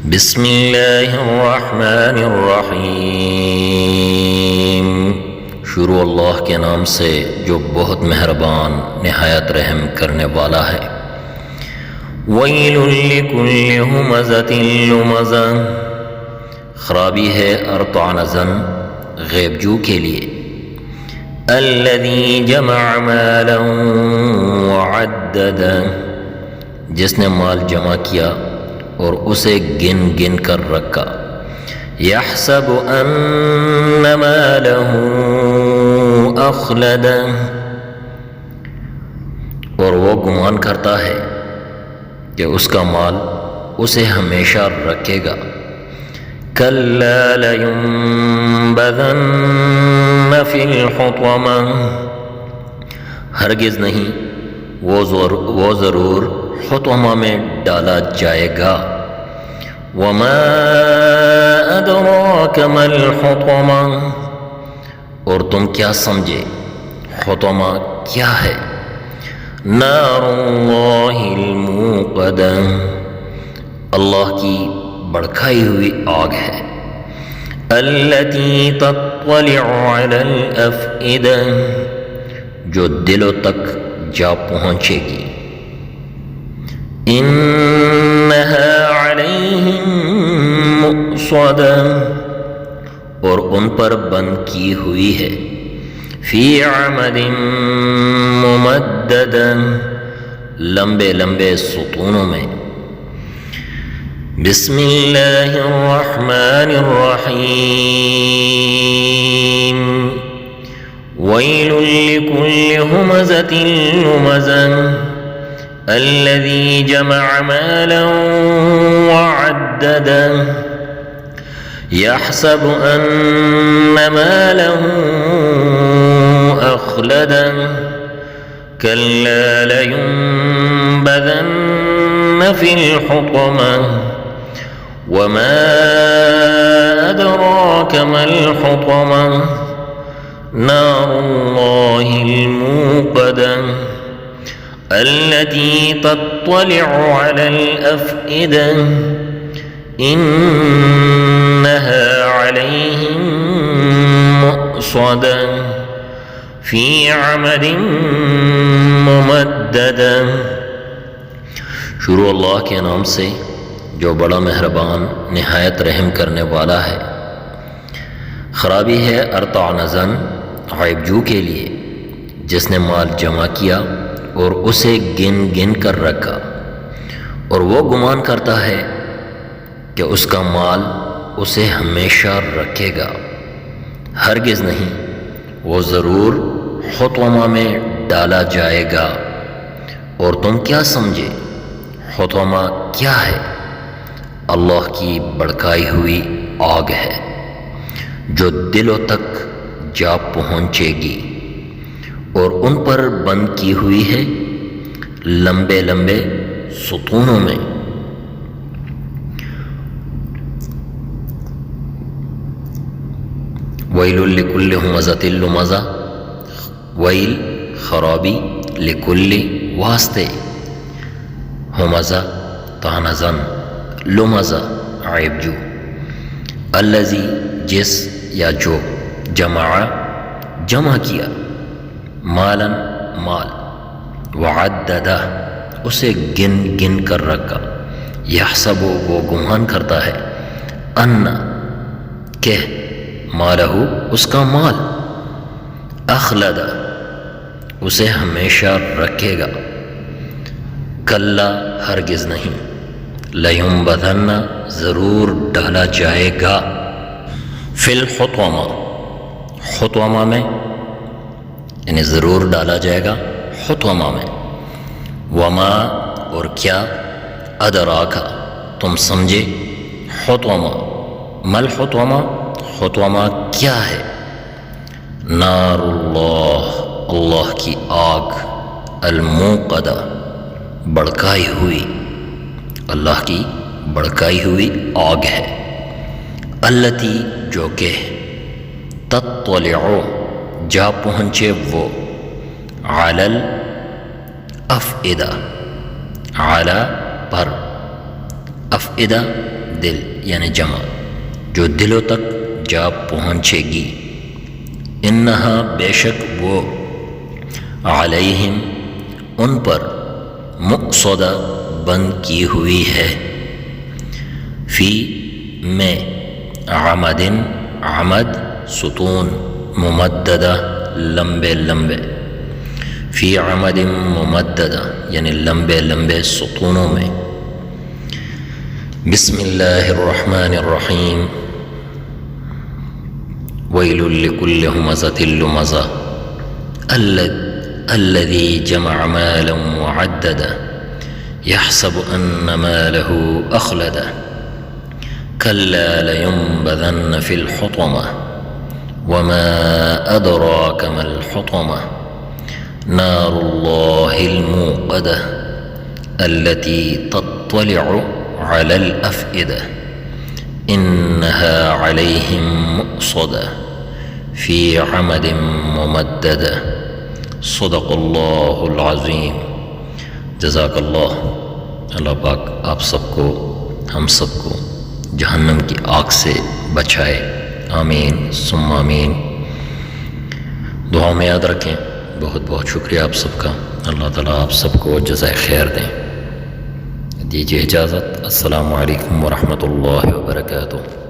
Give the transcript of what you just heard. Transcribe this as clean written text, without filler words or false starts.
بسم اللہ الرحمن الرحیم۔ شروع اللہ کے نام سے جو بہت مہربان نہایت رحم کرنے والا ہے۔ ویل لکل ہمزۃ لمزہ، خرابی ہے ارطعنزن غیب جو کے لیے۔ الذی جمع مالا وعددا، جس نے مال جمع کیا اور اسے گن گن کر رکھا۔ یحسب ان مالہ اخلدا، اور وہ گمان کرتا ہے کہ اس کا مال اسے ہمیشہ رکھے گا۔ کلا لینبذن فی الحطمہ، ہرگز نہیں، وہ ضرور حطمہ میں ڈالا جائے گا۔ وما ادراک ما الحطمہ، اور تم کیا سمجھے حطمہ کیا ہے؟ نار اللہ الموقدہ، اللہ کی بڑکائی ہوئی آگ ہے۔ التي تطلع على الافئدہ، جو دلوں تک جا پہنچے گی۔ انہا علیہم مؤصدہ، اور ان پر بند کی ہوئی ہے۔ فی عمد ممددہ، لمبے لمبے ستونوں میں۔ بسم اللہ الرحمن الرحیم۔ ویل لکل ہمزۃ لمزہ، الذی جمع مالا وعددا، یحسب ان مالہ اخلدا، کلا لینبذن فی الحطمہ، وما ادراک ما الحطمہ، نار اللہ الموقدہ، التي تطلع على الأفئدة، إنها عليهم مؤصدة، في عمد ممددة۔ شروع اللہ کے نام سے جو بڑا مہربان نہایت رحم کرنے والا ہے۔ خرابی ہے ارطعنزن غیب جو کے لیے، جس نے مال جمع کیا اور اسے گن گن کر رکھا، اور وہ گمان کرتا ہے کہ اس کا مال اسے ہمیشہ رکھے گا۔ ہرگز نہیں، وہ ضرور حطمہ میں ڈالا جائے گا۔ اور تم کیا سمجھے حطمہ کیا ہے؟ اللہ کی بڑکائی ہوئی آگ ہے جو دلوں تک جا پہنچے گی، اور ان پر بند کی ہوئی ہے لمبے لمبے ستونوں میں۔ ویل لکل ہمزۃ لمزہ، ویل خرابی، لکل واسطے، ہمزہ طعنزن، لمزہ عیب جو، الذی جس یا جو، جمع کیا، مالاً مال، وعددہ اسے گن گن کر رکھا، یحسب وہ گمان کرتا ہے، ان کہ مالہ اس کا مال، اخلدہ اسے ہمیشہ رکھے گا۔ کلا ہرگز نہیں، لینبذن ضرور ڈالا جائے گا، فی الحطمہ حطمہ میں، یعنی ضرور ڈالا جائے گا حطمہ میں۔ وما اور کیا، ادراک تم سمجھے، حطمہ مل حطمہ، حطمہ کیا ہے؟ نار اللہ، اللہ کی آگ، الموقدہ بڑکائی ہوئی، اللہ کی بڑکائی ہوئی آگ ہے۔ التی جو کہ، تطلع جا پہنچے وہ، علی الافئدہ، علی پر، افئدہ دل یعنی جمع، جو دلوں تک جا پہنچے گی. انہا بے شک وہ، علیہم ان پر، مؤصدہ بند کی ہوئی ہے، فی میں، عمدن عمد ستون، ممددہ لمبے لمبے، فی عمد ممددہ یعنی لمبے لمبے ستونوں میں. بسم اللہ الرحمن الرحیم. ویل لکل ہمزۃ لمزہ الذی جمع مالا وعددہ یحسب ان مالہ اخلدہ کلا لینبذن فی الحطمہ وما ادراک ما الحطمہ نار اللہ الموقدہ التي تطلع على الأفئدة إنها عليهم مؤصدة في عمد ممددة. صدق اللہ العظیم. جزاک اللہ. اللہ پاک آپ سب کو، ہم سب کو جہنم کی آگ سے بچائے. آمین ثم آمین. دعا میں یاد رکھیں. بہت بہت شکریہ آپ سب کا. اللہ تعالیٰ آپ سب کو جزائے خیر دیں. دیجیے اجازت. السلام علیکم ورحمۃ اللہ وبرکاتہ.